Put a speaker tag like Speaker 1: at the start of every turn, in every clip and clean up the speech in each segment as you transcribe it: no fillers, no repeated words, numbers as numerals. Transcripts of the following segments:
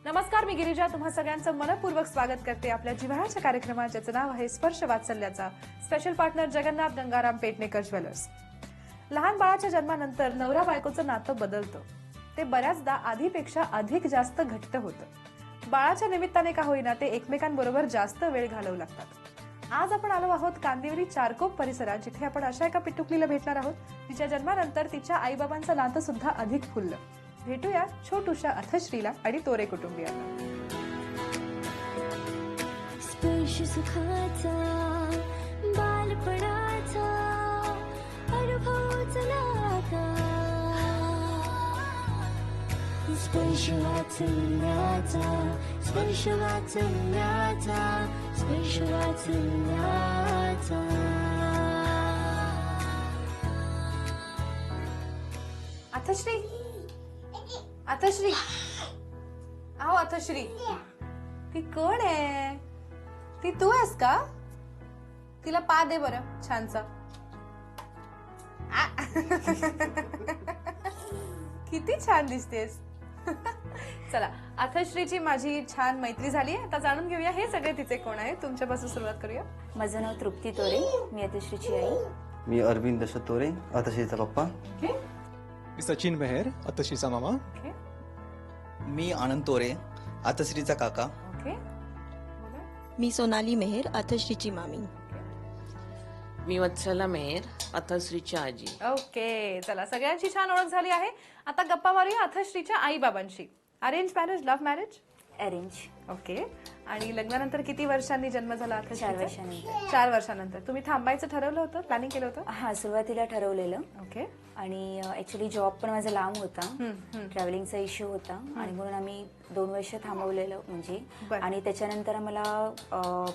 Speaker 1: नमस्कार, मी गिरिजा तुम्हा सगळ्यांचं मनपूर्वक स्वागत करते आपल्या जिव्हाळ्याच्या कार्यक्रमात, ज्याचं नाव आहे स्पर्श वात्सल्याचा. Special partner Jagannath Gangaram Petnekar jewellers. लहान बाळाच्या जन्मानंतर नवरा बायकोचं नातं बदलतं. ते बऱ्याचदा आधीपेक्षा अधिक जास्त घट्ट होतं. बाळाच्या निमित्ताने का होईना ते एकमेकांबरोबर जास्त वेळ घालवू लागतात. आज आपण आलो आहोत कांदिवली चारकोप परिसरात, जिथे आपण अशा एका पिटुकलीला भेटणार आहोत तिच्या जन्मानंतर तिच्या आईबाबांचं नातं सुद्धा अधिक फुललं. भेटूया छोटूशा अथश्रीला आणि तोरे कुटुंबियांना.
Speaker 2: स्पर्श सुखाचा बालपणाचा अनुभव चला आता. स्पर्श वाचल्याचा स्पर्श वाचल्याचा स्पर्श वाचल्याचा.
Speaker 1: अथश्री, अथश्री, अहो अथश्री, ती कोण आहे? ती तू आहेस का? तिला पा दे बरं छानसा. किती छान दिसतेस. चला, अथश्रीची माझी छान मैत्री झाली आहे. आता जाणून घेऊया हे सगळे तिचे कोण आहे. तुमच्यापासून सुरुवात करूया.
Speaker 3: माझं नाव तृप्ती तोरे, मी अथश्रीची आई.
Speaker 4: मी अरविंद दशरथ तोरे, अथश्रीचा पप्पा.
Speaker 1: ओके
Speaker 5: मी सचिन मेहर, अतश्रीचा मामा.
Speaker 1: ओके
Speaker 6: मी आनंद तोरे, अतश्रीचा काका.
Speaker 1: ओके
Speaker 7: मी सोनाली मेहर, अथश्रीची मामी.
Speaker 8: मी वत्सला मेहर, अथश्रीची आजी.
Speaker 1: ओके चला, सगळ्यांची छान ओळख झाली आहे. आता गप्पा मारूया अथश्रीच्या आई बाबांशी. Arrange marriage, love marriage?
Speaker 3: Arrange.
Speaker 1: Okay. आणि लग्नानंतर किती वर्षांनी जन्म झाला अथश्रीचा?
Speaker 3: 4 वर्षानंतर.
Speaker 1: 4 वर्षानंतर. तुम्ही थांबायचं ठरवलं होतं, प्लॅनिंग केलं होतं?
Speaker 3: हा, सुरुवातीला ठरवलेलं.
Speaker 1: ओके.
Speaker 3: आणि ऍक्च्युली जॉब पण माझा लांब होता, ट्रॅव्हलिंगचा इश्यू होता आणि म्हणून आम्ही 2 वर्ष थांबवलेलं म्हणजे.
Speaker 1: बरं.
Speaker 3: आणि त्याच्यानंतर आम्हाला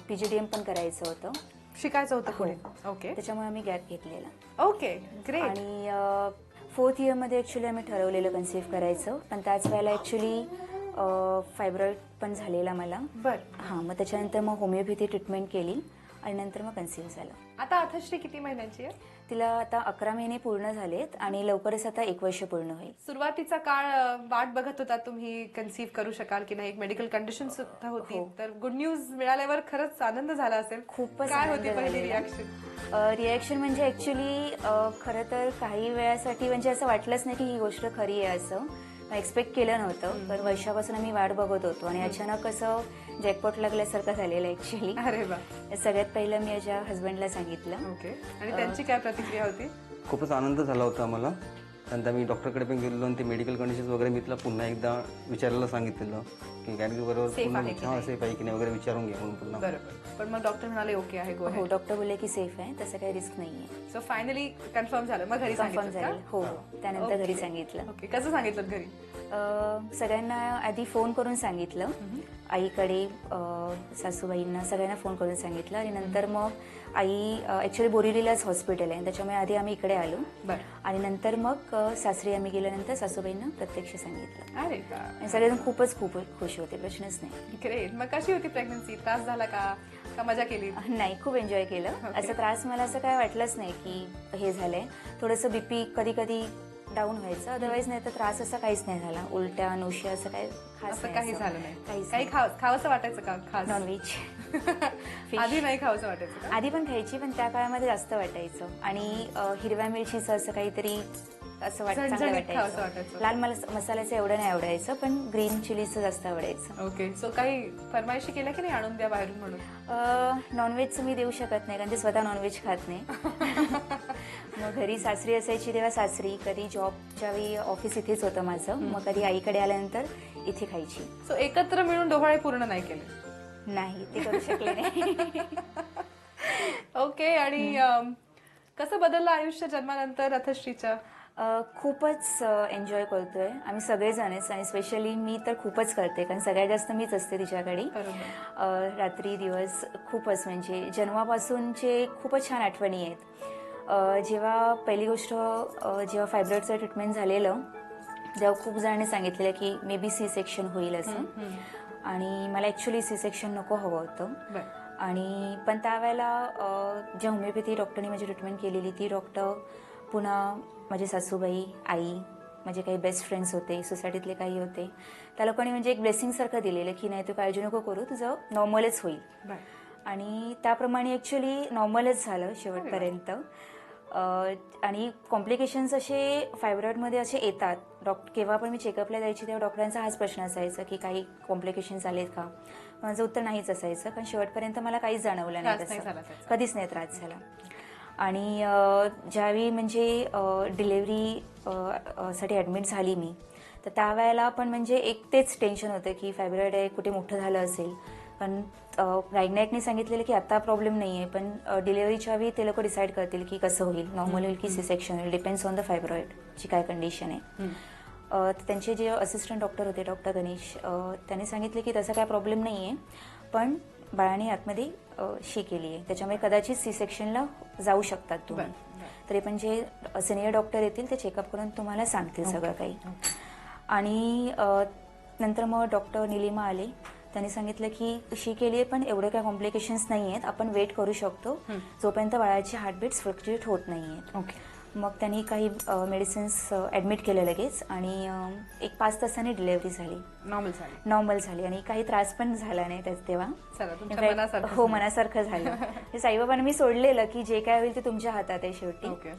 Speaker 3: PGDM पण करायचं होतं,
Speaker 1: शिकायचं होतं पुढे. ओके
Speaker 3: त्याच्यामुळे आम्ही गॅप घेतलेला.
Speaker 1: Okay great.
Speaker 3: आणि 4th इयरमध्ये ऍक्च्युली आम्ही ठरवलेलं कन्सीव्ह करायचं, पण त्याच वेळेला ऍक्च्युली फायब्रॉइड पण झालेला मला.
Speaker 1: बर.
Speaker 3: हां, मग त्याच्यानंतर मग होमिओपॅथी ट्रीटमेंट केली आणि नंतर मग कन्सीव्ह झालं.
Speaker 1: आता अथश्री किती महिन्यांची आहे?
Speaker 3: तिला आता 11 महिने पूर्ण झालेत आणि लवकरच आता 1 वर्ष पूर्ण होईल.
Speaker 1: सुरुवातीचा काळ वाट बघत होता तुम्ही कन्सीव्ह करू शकाल की नाही, एक मेडिकल कंडिशन सुद्धा होती. तर गुड न्यूज मिळाल्यावर खरंच आनंद झाला असेल.
Speaker 3: खूपच
Speaker 1: काय
Speaker 3: आनंद
Speaker 1: होती पहिली
Speaker 3: झालेला.
Speaker 1: रिॲक्शन?
Speaker 3: रिॲक्शन म्हणजे ऍक्च्युली खरं तर काही वेळासाठी म्हणजे असं वाटलंच नाही की ही गोष्ट खरी आहे, असं एक्सपेक्ट केलं नव्हतं. पण वर्षापासून आम्ही वाट बघत होतो आणि अचानक असं जॅकपॉट लागल्यासारखं झालेलं ऍक्च्युली.
Speaker 1: अरे वा.
Speaker 3: सगळ्यात पहिलं मी माझ्या हस्बंडला सांगितलं.
Speaker 1: ओके. आणि त्यांची काय प्रतिक्रिया होती?
Speaker 4: खूपच आनंद झाला होता आम्हाला. त्यानंतर मी डॉक्टरकडे पण गेलेलो आणि ते मेडिकल कंडिशन वगैरे मी तिला पुन्हा एकदा विचारायला सांगितलेलं की गॅनकी बरोबर
Speaker 1: Safe
Speaker 4: पुन्हा
Speaker 1: आहे की
Speaker 4: हां
Speaker 1: नाही?
Speaker 4: सेफ आहे की नाही वगैरे विचारून घे म्हणून पुन्हा.
Speaker 1: बरोबर. पण मग डॉक्टर म्हणाले ओके आहे, गो
Speaker 3: हो,
Speaker 1: अहेड.
Speaker 3: डॉक्टर बोलले की सेफ आहे, तसं काही रिस्क नाहीये.
Speaker 1: सो फायनली कन्फर्म झालं. मग घरी
Speaker 3: कन्फर्म
Speaker 1: सांगितलं
Speaker 3: झालं.
Speaker 1: का?
Speaker 3: हो, त्यानंतर घरी
Speaker 1: ओके.
Speaker 3: सांगितलं.
Speaker 1: ओके. कसं सांगितलं घरी?
Speaker 3: सगळ्यांना आधी फोन करून सांगितलं, आईकडे, सासूबाईंना सगळ्यांना फोन करून सांगितलं. आणि नंतर मग आई ऍक्च्युली बोरिवलीलाच हॉस्पिटल आहे, त्याच्यामुळे आधी आम्ही इकडे आलो.
Speaker 1: बरं.
Speaker 3: आणि नंतर मग सासरी आम्ही गेल्यानंतर सासूबाईंना प्रत्यक्ष सांगितलं.
Speaker 1: अरे वा.
Speaker 3: आणि सगळेजण खूप खुश होते, प्रश्नच नाही.
Speaker 1: ग्रेट. मग कशी होती प्रेग्नन्सी? त्रास झाला का मजा केली?
Speaker 3: नाही, खूप एन्जॉय केलं.
Speaker 1: ओके.
Speaker 3: असं त्रास मला असं काय वाटलंच नाही की हे झालंय. थोडंसं BP कधी कधी डाऊन व्हायचं, अदरवाईज नाही तर त्रास असा काहीच नाही झाला. उलट्या नोशिया असं काय खास
Speaker 1: असं काही झालं नाही?
Speaker 3: काहीच
Speaker 1: काही खावंसं वाटायचं का खास?
Speaker 3: नॉनव्हेज.
Speaker 1: आधी नाही खावंसं वाटायचं का?
Speaker 3: आधी पण खायची, पण त्या काळामध्ये जास्त वाटायचं. आणि हिरव्या मिरचीचं असं काहीतरी असं चांगलं
Speaker 1: झणझणीत खावंसं
Speaker 3: वाटायचं.
Speaker 1: वाटायचं.
Speaker 3: लाल मसाल्याचं एवढं नाही आवडायचं, पण ग्रीन चिलीचं जास्त आवडायचं.
Speaker 1: ओके. सो काही फरमाईशी केल्या की नाही आणून द्या बाहेरून म्हणून?
Speaker 3: नॉनव्हेजचं मी देऊ शकत नाही, कारण ते स्वतः नॉनव्हेज खात नाही. मग घरी सासरी असायची तेव्हा सासरी, कधी जॉबच्या वेळी ऑफिस इथेच होतं माझं, मग कधी आईकडे आल्यानंतर इथे खायची.
Speaker 1: सो एकत्र मिळून डोहाळे पूर्ण नाही केले?
Speaker 3: नाही, ते करू शकले नाही.
Speaker 1: ओके. आणि कसं बदललं आयुष्य जन्मानंतर अथश्रीच्या?
Speaker 3: खूपच एन्जॉय करतोय आम्ही सगळेजणच, आणि स्पेशली मी तर खूपच करते, कारण सगळ्यात जास्त मीच असते तिच्याकडे. रात्री दिवस खूपच, म्हणजे जन्मापासूनचे खूपच छान आठवणी आहेत. जेव्हा पहिली गोष्ट, जेव्हा फायब्रॉइडचं ट्रीटमेंट झालेलं तेव्हा खूप जणांनी सांगितलेलं की मे बी C-सेक्शन होईल असं. आणि मला ॲक्च्युली C-सेक्शन नको हवं होतं. आणि पण त्यावेळेला ज्या होमिओपॅथी डॉक्टरनी माझी ट्रीटमेंट केलेली ती डॉक्टर, पुन्हा माझी सासूबाई, आई, माझे काही बेस्ट फ्रेंड्स होते, सोसायटीतले काही होते, त्या लोकांनी म्हणजे एक ब्लेसिंगसारखं दिलेलं की नाही तू काळजी नको करू, तुझं नॉर्मलच होईल. आणि त्याप्रमाणे ॲक्च्युली नॉर्मलच झालं शेवटपर्यंत. आणि कॉम्प्लिकेशन्स असे फायब्रॉइडमध्ये असे येतात. केव्हा पण मी चेकअपला जायची तेव्हा डॉक्टरांचा हाच प्रश्न असायचा की काही कॉम्प्लिकेशन्स आलेत का. माझं उत्तर नाहीच असायचं, कारण शेवटपर्यंत मला काहीच जाणवलं नाही तसं, कधीच नाही त्रास झाला. आणि ज्यावेळी म्हणजे डिलेवरी साठी ॲडमिट झाली मी, तर त्यावेळेला पण म्हणजे एक तेच टेन्शन होतं की फायब्रॉइड आहे, कुठे मोठं झालं असेल. पण गायनेकने सांगितलेलं की आता प्रॉब्लेम नाही आहे, पण डिलेव्हरीच्या वेळी ते लोक डिसाईड करतील की कसं होईल, नॉर्मल होईल की सी सेक्शन होईल, डिपेंड्स ऑन द फायब्रॉइडची काय कंडिशन आहे. त्यांचे जे असिस्टंट डॉक्टर होते, डॉक्टर गणेश, त्यांनी सांगितले की तसा काय प्रॉब्लेम नाही आहे, पण बाळाने आतमध्ये शी केली आहे, त्याच्यामुळे कदाचित सी सेक्शनला जाऊ शकतात तुम्ही. तरी पण जे सिनियर डॉक्टर येतील ते चेकअप करून तुम्हाला सांगतील सगळं काही. आणि नंतर मग डॉक्टर निलिमा आले, त्यांनी सांगितलं की शी केली आहे पण एवढे काय कॉम्प्लिकेशन्स नाही आहेत, आपण वेट करू शकतो जोपर्यंत बाळाची हार्टबीट्स फ्लक्च्युएट होत नाही आहेत. मग त्यांनी काही मेडिसिन्स ॲडमिट केलं लगेच आणि एक 5 तासांनी डिलेव्हरी झाली, नॉर्मल झाली. आणि काही त्रास पण झाला नाही त्याच तेव्हा. हो, मनासारखं झालं. ते साईबाबांना मी सोडलेलं की जे काय होईल ते तुमच्या हातात आहे शेवटी.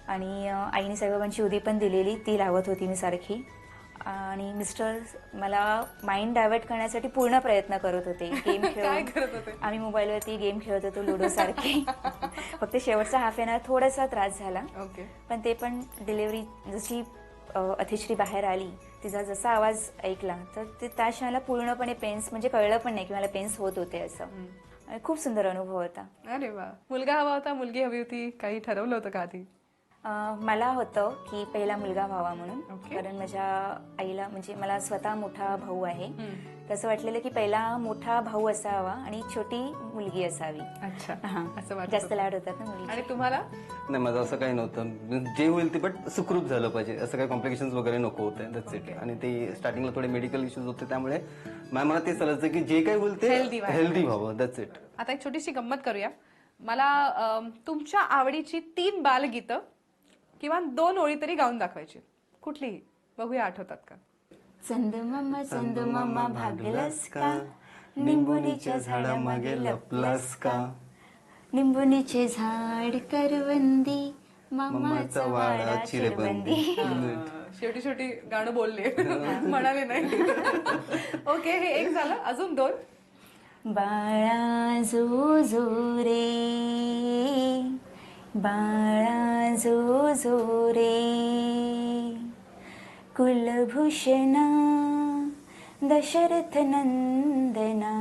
Speaker 3: आणि आईने साईबाबांची उदी पण दिलेली, ती लावत होती मी सारखी. आणि मिस्टर मला माइंड डायव्हर्ट करण्यासाठी पूर्ण प्रयत्न करत होते, गेम खेळून. आम्ही मोबाईलवरती गेम खेळत होतो, लुडो सारखे. फक्त शेवटचा हाफ एन आवर थोडासा त्रास झाला, पण ते पण डिलेव्हरी जशी अतिश्री बाहेर आली, तिचा जसा आवाज ऐकला तर ते त्या क्षणाला पूर्णपणे पेन्स म्हणजे कळलं पण नाही की मला पेन्स होत होते असं. खूप सुंदर अनुभव होता.
Speaker 1: अरे वा. मुलगा हवा होता, मुलगी हवी होती, काही ठरवलं होतं का आधी?
Speaker 3: मला होतं की पहिला मुलगा व्हावा म्हणून, कारण माझ्या आईला म्हणजे मला स्वतः मोठा भाऊ आहे, तसं वाटलेलं की पहिला मोठा भाऊ असावा आणि छोटी मुलगी असावी. जास्त लाड होतात ना मुली.
Speaker 1: आणि तुम्हाला?
Speaker 4: नाही, माझं असं काही नव्हतं, जे होईल ते बट सुखरूप झालं पाहिजे, असं काही कॉम्प्लिकेशन्स वगैरे नको होते, दॅट्स इट. आणि ते स्टार्टिंगला थोडे मेडिकल इश्यूज होते, त्यामुळे मला ते चालायचं की जे काही होईल ते हेल्दी व्हावं, दॅट्स इट.
Speaker 1: आता एक छोटीशी गंमत करूया. मला तुमच्या आवडीची 3 बालगीतं किंवा 2 ओळी तरी गाऊन दाखवायची, कुठलीही. बघूया आठवतात का?
Speaker 3: चंदमामा भागलास का, निंबोनीच्या झाडामागे लपलास का, निंबोनीचे झाड करवंदी, मामाचा वाडा चिरबंदी.
Speaker 1: शेवटी शेवटी गाणं बोलले, म्हणाले नाही. ओके, हे एक झालं. अजून 2.
Speaker 3: बाळा जो जो रे, बाळा जो जो रे, कुलभूषणा दशरथ नंदना,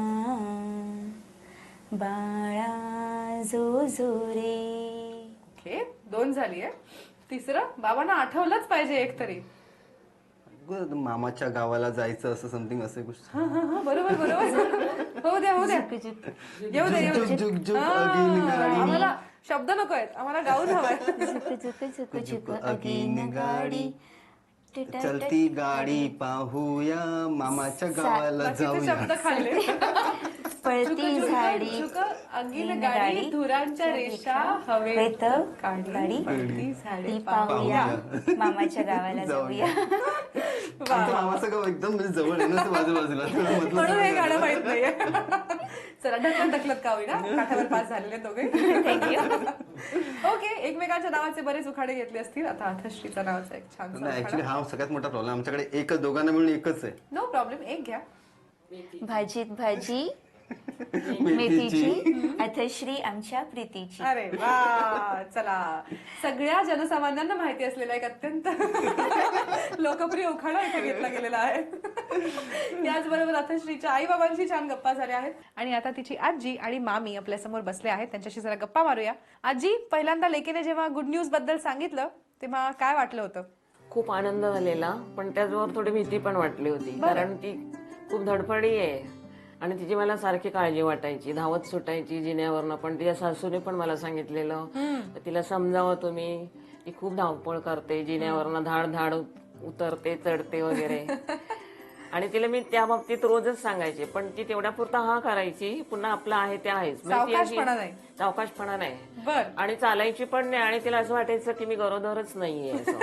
Speaker 3: बाळा जो जो रे.
Speaker 1: ओके, 2 झाली आहे. 3रं बाबांना आठवलंच पाहिजे एक तरी.
Speaker 4: मामाच्या गावाला जायचं असं समथिंग असं गोष्ट.
Speaker 1: बरोबर बरोबर. होऊ द्या येऊ द्या. आम्हाला शब्द नको आहेत, आम्हाला गाऊन हवाय.
Speaker 3: झुक झुक झुक झुक अगीन गाडी,
Speaker 4: चलती गाडी पाहूया, मामाच्या गावाला जाऊया.
Speaker 1: शब्द खाल्ले.
Speaker 3: पळती झाडी,
Speaker 1: अगीन गाडी, धुरांच्या रेषा हवेत
Speaker 3: गाडी,
Speaker 1: पळती झाडी
Speaker 3: पाहूया, मामाच्या गावाला जाऊया.
Speaker 4: आमचं मामाचं गाव एकदम म्हणजे जवळ आहे ना, बाजूबाजूला,
Speaker 1: म्हणून हे गाणं माहित नाहीये. चला, ढकलत का होईना, काठावर पास झालेले दोघे. ओके, एकमेकांच्या नावाचे बरेच उखाडे घेतले असतील. आता अथश्रीचा नावाचा एक छान.
Speaker 4: ऍक्च्युली हा सगळ्यात मोठा प्रॉब्लेम, आमच्याकडे एकच, दोघांना मिळून एकच आहे.
Speaker 1: नो प्रॉब्लेम, एक घ्या.
Speaker 3: भाजीत भाजी मेथीची, अथश्री आमच्या प्रीतीची.
Speaker 1: अरे वा. चला, सगळ्या जनसामान्यांना माहिती असलेला एक अत्यंत लोकप्रिय उखाणा इथे घेतला गेलेला आहे. याचबरोबर अथश्रीच्या आई बाबांशी छान गप्पा झाल्या आहेत. आणि आता तिची आजी आणि मामी आपल्या समोर बसले आहेत, त्यांच्याशी जरा गप्पा मारूया. आजी, पहिल्यांदा लेकीने जेव्हा गुड न्यूज बद्दल सांगितलं तेव्हा काय वाटलं होतं?
Speaker 8: खूप आनंद झालेला, पण त्याचबरोबर थोडी भीती पण वाटली होती, कारण ती खूप धडपडी आहे आणि तिची मला सारखी काळजी वाटायची, धावत सुटायची जिन्यावरनं. पण तिच्या सासूने पण मला सांगितलेलं, तिला समजावं तुम्ही, ती खूप धावपळ करते, जिन्यावरनं धाड धाड उतरते, चढते वगैरे. आणि तिला मी त्या बाबतीत रोजच सांगायचे, पण ती तेवढ्या पुरता हा करायची, पुन्हा आपलं आहे ते आहेच, सावकाशपणा नाही. आणि चालायची पण नाही, आणि तिला असं वाटायचं की मी गरोदरच नाहीये असं.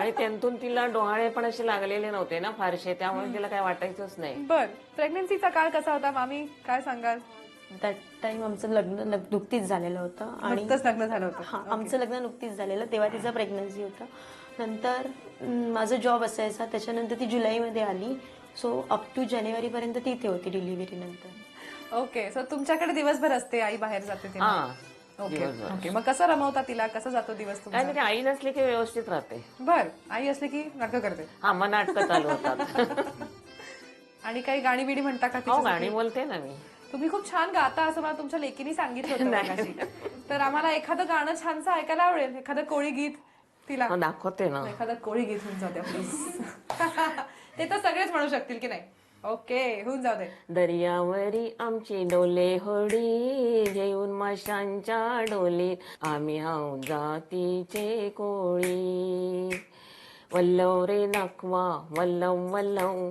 Speaker 8: आणि त्यांतून तिला डोहाळे पण असे लागलेले नव्हते ना फारसे, त्यामुळे तिला काय वाटायचंच नाही.
Speaker 1: बर, प्रेग्नन्सीचा काळ कसा होता मामी, काय सांगाल?
Speaker 7: दॅट टाइम आमचं लग्न नुकतीच झालेलं होतं आणि
Speaker 1: नुकतंच लग्न झालं होतं.
Speaker 7: हां आमचं लग्न नुकतीच झालेलं, तेव्हा तिचं प्रेग्नन्सी होतं. नंतर माझा जॉब असायचा, त्याच्यानंतर ती जुलैमध्ये आली. सो अप टू जानेवारीपर्यंत ती इथे होती डिलिव्हरी नंतर.
Speaker 1: ओके, सो तुमच्याकडे दिवसभर असते, आई बाहेर जाते तेव्हा?
Speaker 8: हा,
Speaker 1: ओके
Speaker 8: दिवसभर.
Speaker 1: ओके. मग कसं रमवता तिला, कसं जातो दिवस
Speaker 8: काय
Speaker 1: तुमचा?
Speaker 8: नाही, ती आई नसली की व्यवस्थित राहते.
Speaker 1: बर, आई असली की नाटकं करते.
Speaker 8: हा, मग नाटकं चालू होतात.
Speaker 1: आणि काही गाणी बिणी म्हणता का
Speaker 8: हो,
Speaker 1: तिच्यासाठी?
Speaker 8: गाणी बोलते ना मी.
Speaker 1: तुम्ही खूप छान गाता असं मला तुमच्या लेकीने सांगितलं होतं मगाशी. तर आम्हाला एखादं गाणं छानसं ऐकायला आवडेल, एखादं कोळी गीत तिला.
Speaker 8: मग दाखवते ना.
Speaker 1: एखादं कोळी गीत होऊन जाऊ द्या प्लीज. ते तर सगळेच म्हणू शकतील की नाही? ओके, होऊन जाऊ दे.
Speaker 8: दर्यावरी आमची डोले होडी, घेऊन माशांच्या डोलीत आम्ही हाऊ जातीचे कोळी. वल्लव रे नाखवा वल्लव वल्लव,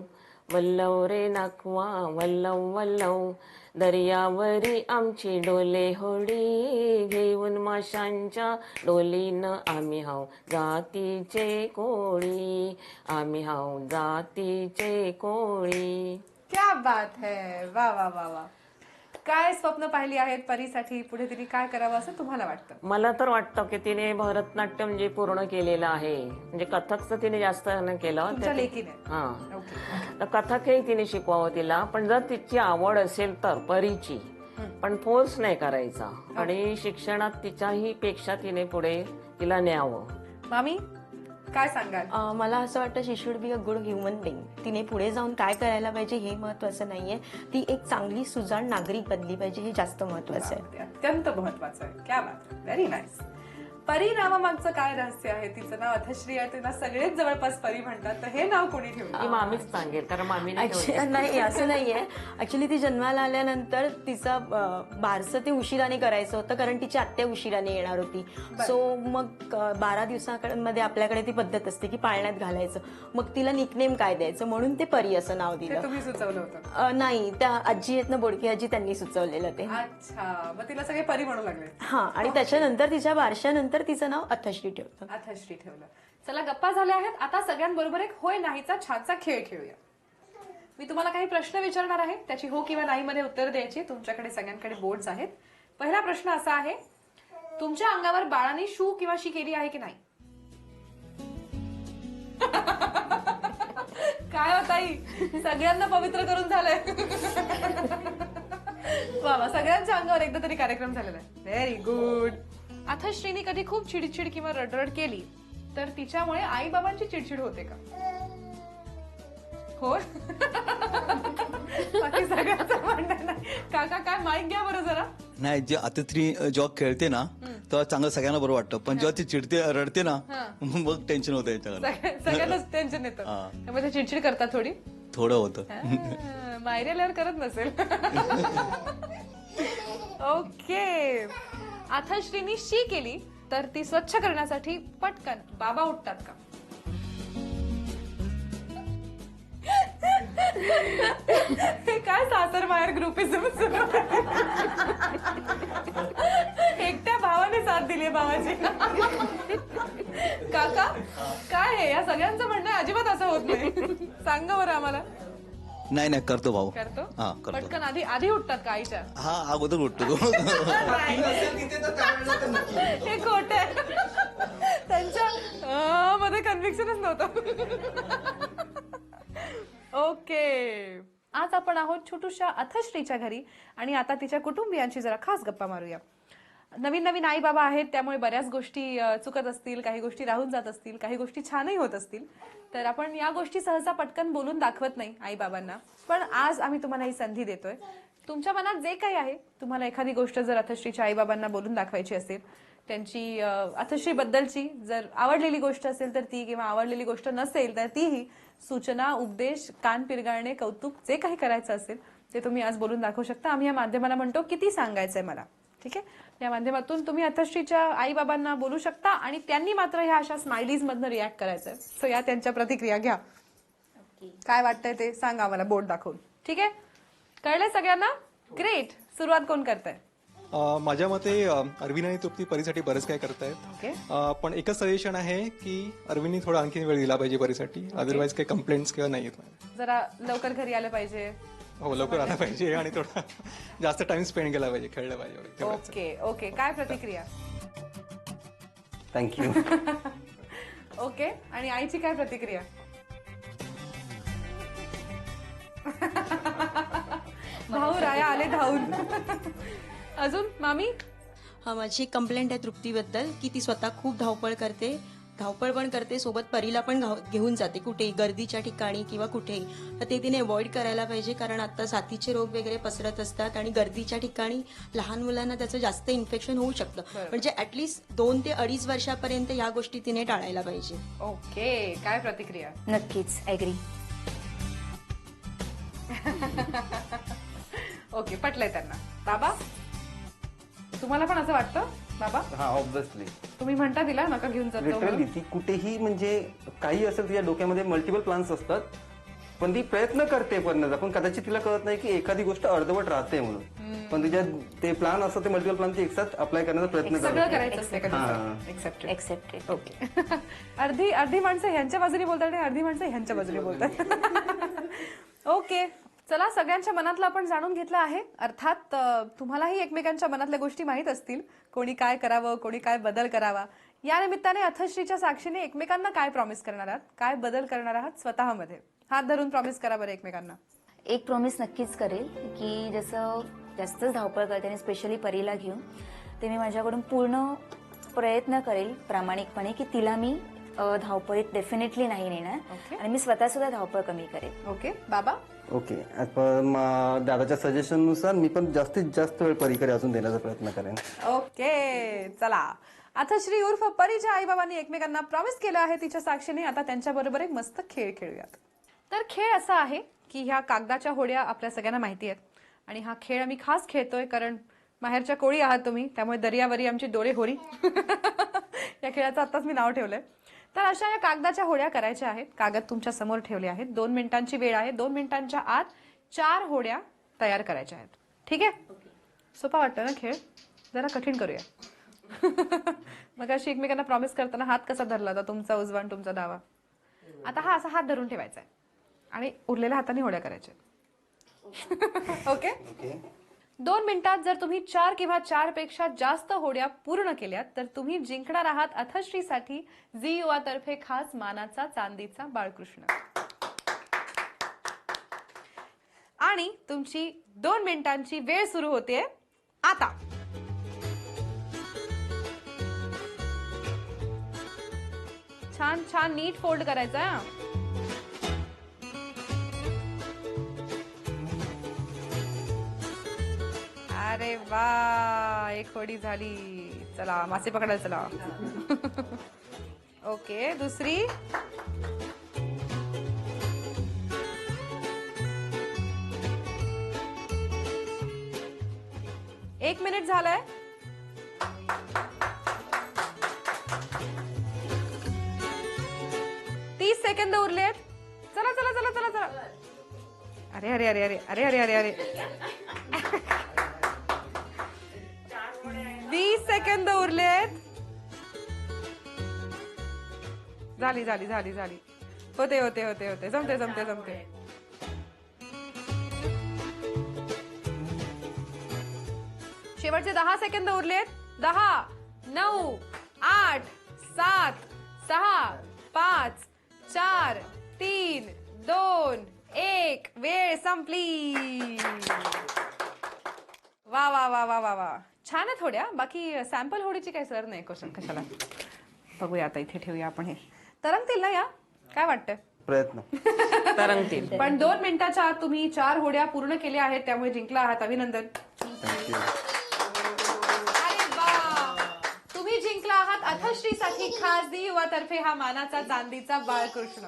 Speaker 8: वल्लव रे नाखवा वल्लव वल्लव. दर्यावरी आमची डोले होडी, घेऊन माशांच्या डोलीनं आम्ही हाऊ जातीचे कोळी. आम्ही हाऊ जातीचे कोळी.
Speaker 1: क्या बात है, वा वा वा वा. काय स्वप्न पाहिली आहेत परीसाठी, पुढे तिने काय करावं असं तुम्हाला वाटतं?
Speaker 8: मला तर वाटतं की तिने भरतनाट्यम जे पूर्ण केलेलं आहे, म्हणजे कथकचं तिने जास्त नाही केलं.
Speaker 1: तुमच्या लेकीने?
Speaker 8: हा,
Speaker 1: ओके.
Speaker 8: तर कथकही तिने शिकवावं तिला, पण जर तिची आवड असेल तर परीची, पण फोर्स नाही करायचा. आणि शिक्षणात तिच्याही पेक्षा तिने पुढे तिला न्यावं.
Speaker 1: मामी काय सांगाल?
Speaker 7: मला असं वाटतं she should be a good human being. तिने पुढे जाऊन काय करायला पाहिजे हे महत्वाचं नाहीये, ती एक चांगली सुजाण नागरिक बनली पाहिजे हे जास्त महत्वाचं आहे.
Speaker 1: ते अत्यंत महत्वाचं आहे. क्या बात, व्हेरी नाईस. परी नावामागचं काय रहस्य आहे? तिचं नाव अथश्री आहे, तिला सगळेच जवळपास परी म्हणतात, तर हे नाव कोणी ठेवलं?
Speaker 8: ती मामीच सांगेल, कारण मामीने
Speaker 7: Actually, नाही असं नाहीये. ऍक्च्युली ती जन्माला आल्यानंतर तिचं बारसं ते उशिराने करायचं होतं, कारण तिची आत्या उशिराने येणार होती. सो मग 12 दिवसांमध्ये आपल्याकडे ती पद्धत असते की पाळण्यात घालायचं. मग तिला निकनेम काय द्यायचं, म्हणून ते परी असं नाव
Speaker 1: ते
Speaker 7: दिलं.
Speaker 1: तुम्ही सुचवलं होतं?
Speaker 7: नाही, त्या आजी आहेत ना, बोडकी आजी, त्यांनी सुचवलेलं ते.
Speaker 1: अच्छा, मग तिला सगळे परी म्हणू लागले?
Speaker 7: हा, आणि त्याच्यानंतर तिच्या बारशानंतर तिचं नाव अथश्री ठेवलं.
Speaker 1: अथश्री ठेवलं. चला, गप्पा झाल्या आहेत, आता सगळ्यांबरोबर एक होय नाहीचा छानसा खेळ खेळूया. मी तुम्हाला काही प्रश्न विचारणार आहे, त्याची हो किंवा नाही मध्ये उत्तर द्यायची. तुमच्याकडे सगळ्यांकडे बोर्ड्स आहेत. पहिला प्रश्न असा आहे, तुमच्या अंगावर बाळाने शू किंवा शी केली आहे की नाही? काय होत आई, सगळ्यांना पवित्र करून झालंय. वा, सगळ्यांच्या अंगावर एकदा तरी कार्यक्रम झालेला आहे. Very good. अथश्रीने कधी खूप चिडचिड किंवा रडरड केली तर तिच्यामुळे आई बाबांची चिडचिड होते का? हो. बाकी सगळ्यांचं म्हणणं नाही. काका काय, माईक घ्या बरं जरा.
Speaker 6: नाही, जे अतिथी जेव्हा खेळते ना तेव्हा चांगलं सगळ्यांना बरं वाटतं, पण जेव्हा ती चिडते रडते ना मग टेन्शन होतं याच्याकडे.
Speaker 1: सगळ्यांनाच टेन्शन येतं, त्यामुळे ते चिडचिड करतात थोडी.
Speaker 6: थोडं होतं.
Speaker 1: मायरे आल्यावर करत नसेल. ओके. अथश्रीनी शी केली तर ती स्वच्छ करण्यासाठी पटकन बाबा उठतात का? हे काय सासर माहेर ग्रुपिझम सुरू आहे? एकट्या भावाने साथ दिली बाबाची. काका काय आहे, या सगळ्यांचं म्हणणं आहे, अजिबात असं होत नाही. सांगा बरं आम्हाला.
Speaker 6: नाही करतो भाऊ.
Speaker 1: करतो?
Speaker 6: हा, करतो.
Speaker 1: पटकन आधी उठतात का आईच्या?
Speaker 6: हा, अगोदर उठतो तो.
Speaker 1: हे खोट आहे. त्यांच्या मध्ये कन्व्हिक्शनच नव्हतं. ओके. आज आपण आहोत छोटूशा अथश्रीच्या घरी आणि आता तिच्या कुटुंबियांची जरा खास गप्पा मारूया. नवीन नवीन आई बाबा आहेत, त्यामुळे बऱ्याच गोष्टी चुकत असतील, काही गोष्टी राहून जात असतील, काही गोष्टी छानही होत असतील. तर आपण या गोष्टी सहसा पटकन बोलून दाखवत नाही आई बाबांना, पण आज आम्ही तुम्हाला ही संधी देतोय. तुमच्या मनात जे काही आहे, तुम्हाला एखादी गोष्ट जर अथश्रीच्या आई बाबांना बोलून दाखवायची असेल, त्यांची अथश्री बद्दलची जर आवडलेली गोष्ट असेल तर ती, किंवा आवडलेली गोष्ट नसेल तर तीही, सूचना, उपदेश, कान पिरगाळणे, कौतुक, जे काही करायचं असेल ते तुम्ही आज बोलून दाखवू शकता. आम्ही या माध्यमाला म्हणतो किती सांगायचंय मला, ठीक आहे? या माध्यमातून तुम्ही अथश्रीच्या आई बाबांना बोलू शकता आणि त्यांनी मात्र ह्या अशा स्माइलीज मधनं रिॲक्ट करायचंय. सो या त्यांच्या प्रतिक्रिया घ्या. काय वाटतंय ते सांगा मला बोर्ड दाखवून, ठीक आहे? कळलंय सगळ्यांना? ग्रेट. सुरुवात कोण करताय?
Speaker 5: माझ्या मते अरविंद आणि तृप्ती परीसाठी बरंच काय करतायत.
Speaker 1: ओके
Speaker 5: पण एकच सजेशन आहे की अरविंदनी थोडा आणखी वेळ दिला पाहिजे परीसाठी. अदरवाईज काही कंप्लेंट्स किंवा नाही येत माझ्या.
Speaker 1: जरा लवकर घरी आलं पाहिजे.
Speaker 5: हो, लवकर आला पाहिजे आणि थोडा जास्त टाइम स्पेंड केला पाहिजे, खेळलं पाहिजे वगैरे. तेवढंच.
Speaker 1: ओके ओके काय प्रतिक्रिया?
Speaker 4: थँक्यू.
Speaker 1: ओके आणि आईची काय प्रतिक्रिया? भाऊ राया आले धावून. अजून मामी?
Speaker 7: हा, माझी एक कंप्लेंट आहे तृप्तीबद्दल की ती स्वतः खूप धावपळ पण करते, सोबत परीला पण घेऊन जाते कुठेही, गर्दीच्या ठिकाणी किंवा कुठेही. तर ते तिने अवॉइड करायला पाहिजे, कारण आता साथीचे रोग वगैरे पसरत असतात आणि गर्दीच्या ठिकाणी लहान मुलांना त्याचं जास्त इन्फेक्शन होऊ शकतं. म्हणजे ऍटलीस्ट 2 ते 2.5 वर्षापर्यंत या गोष्टी तिने टाळायला पाहिजे.
Speaker 1: ओके काय प्रतिक्रिया?
Speaker 3: नक्कीच ॲग्री.
Speaker 1: ओके पटलंय त्यांना. बाबा तुम्हाला पण असं वाटतं? बाबा
Speaker 4: हा ऑब्विसली
Speaker 1: तुम्ही म्हणता तिला नका घेऊन जातो
Speaker 4: लिटरली
Speaker 1: म्हणून?
Speaker 4: ती कुठेही म्हणजे काही असेल तिच्या डोक्यामध्ये मल्टिपल प्लान्स असतात, पण ती प्रयत्न करते करण्याचा, पण कदाचित तिला कळत नाही की एखादी गोष्ट अर्धवट राहते म्हणून. पण तिच्या ते प्लान असतात, ते मल्टिपल प्लान ती एकसाथ अप्लाय करण्याचा प्रयत्न
Speaker 1: सगळं
Speaker 4: करते.
Speaker 1: करायचं असते
Speaker 4: हा.
Speaker 1: एक्सेप्टेड.
Speaker 3: एक्सेप्टेड.
Speaker 1: ओके अर्धी माणसं ह्यांच्या बाजूने बोलतात आणि अर्धी माणसं ह्यांच्या बाजूने बोलतात. ओके चला सगळ्यांच्या मनातलं आपण जाणून घेतलं आहे. अर्थात तुम्हालाही एकमेकांच्या मनातल्या गोष्टी माहीत असतील, कोणी काय करावं, कोणी काय बदल करावा. या निमित्ताने अथश्रीच्या साक्षीने एकमेकांना काय प्रॉमिस करणार आहात, काय बदल करणार आहात स्वतःमध्ये? हात धरून प्रॉमिस करा बरं एकमेकांना.
Speaker 3: एक प्रॉमिस नक्कीच करेल की जसं जास्तच धावपळ करते आणि स्पेशली परीला घेऊन, ते मी माझ्याकडून पूर्ण प्रयत्न करेल प्रामाणिकपणे की तिला मी धावपळीत डेफिनेटली नाही नेणार आणि मी स्वतः सुद्धा धावपळ कमी करेल.
Speaker 1: ओके बाबा?
Speaker 4: ओके पण दादाच्या सजेशन नुसार मी पण जास्तीत जास्त वेळ परीकडे अजून देण्याचा प्रयत्न करेन.
Speaker 1: ओके चला अथश्री उर्फ परीच्या आई बाबांनी एकमेकांना प्रॉमिस केलं आहे तिच्या साक्षीने. आता त्यांच्याबरोबर एक मस्त खेळ खेळूयात. तर खेळ असा आहे की ह्या कागदाच्या होड्या आपल्या सगळ्यांना माहिती आहेत आणि हा खेळ आम्ही खास खेळतोय कारण माहेरच्या कोळी आहात तुम्ही, त्यामुळे दर्यावरी आमची डोळे होरी. या खेळाचं आत्ताच मी नाव ठेवलंय. तर अशा या कागदाच्या होड्या करायच्या आहेत. कागद तुमच्या समोर ठेवले आहेत. 2 मिनिटांची वेळ आहे. 2 मिनिटांच्या आत 4 होड्या तयार करायच्या आहेत. ठीक आहे? सोपा वाटतं ना खेळ? जरा कठीण करूया. मग अशी एकमेकांना प्रॉमिस करताना हात कसा धरला होता, तुमचा उजवा आणि तुमचा डावा? आता हा असा हात धरून ठेवायचा आहे आणि उरलेल्या हाताने होड्या करायच्या. ओके 2 मिनिटात जर तुम्ही 4 किंवा 4 पेक्षा जास्त होड्या पूर्ण केल्यात तर तुम्ही जिंकणार आहात अथश्रीसाठी झी युवा तर्फे खास मानाचा चांदीचा बाळकृष्ण. आणि तुमची 2 मिनिटांची वेळ सुरू होते आता. छान छान नीट फोल्ड करायचा. अरे वा एक होडी झाली. चला मासे पकडायला चला. ओके दुसरी. एक मिनिट झालंय. तीस सेकंद उरलेत. चला चला चला चला चला. अरे अरे अरे अरे अरे अरे अरे अरे 20 सेकंद उरलेत. झाली झाली झाली झाली. होते होते होते होते जमते जमते जमते. शेवटचे 10 सेकंद उरलेत. 10 9 8 7 6 5 4 3 2 1 वेळ संपली. वा वा वा वा वा वा छान आहे. थोड्या बाकी सॅम्पल होडीची काही सर नाही क्वेश्चन कशाला. बघूया आता इथे ठेवूया आपण. हे तरंगतील ना या? काय वाटतं?
Speaker 4: प्रयत्न
Speaker 8: तरंगतील.
Speaker 1: पण 2 मिनिटाच्या आत तुम्ही 4 होड्या पूर्ण केल्या आहेत त्यामुळे जिंकला आहात. अभिनंदन. अरे वा तुम्ही जिंकला आहात अथश्रीसाठी खास झी युवा तर्फे हा मानाचा चांदीचा बाळकृष्ण.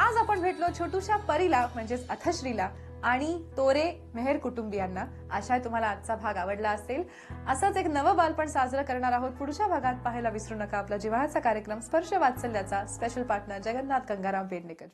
Speaker 1: आज आपण भेटलो छोटूशा परीला म्हणजेच अथश्रीला आणि तोरे मेहर कुटुंबियांना. आशा आहे तुम्हाला आजचा भाग आवडला असेल. असंच एक नवं बालपण साजरं करणार आहोत पुढच्या भागात. पाहायला विसरू नका आपला जिव्हाळ्याचा कार्यक्रम स्पर्श वात्सल्याचा. Special partner Jagannath Gangaram Pednekar.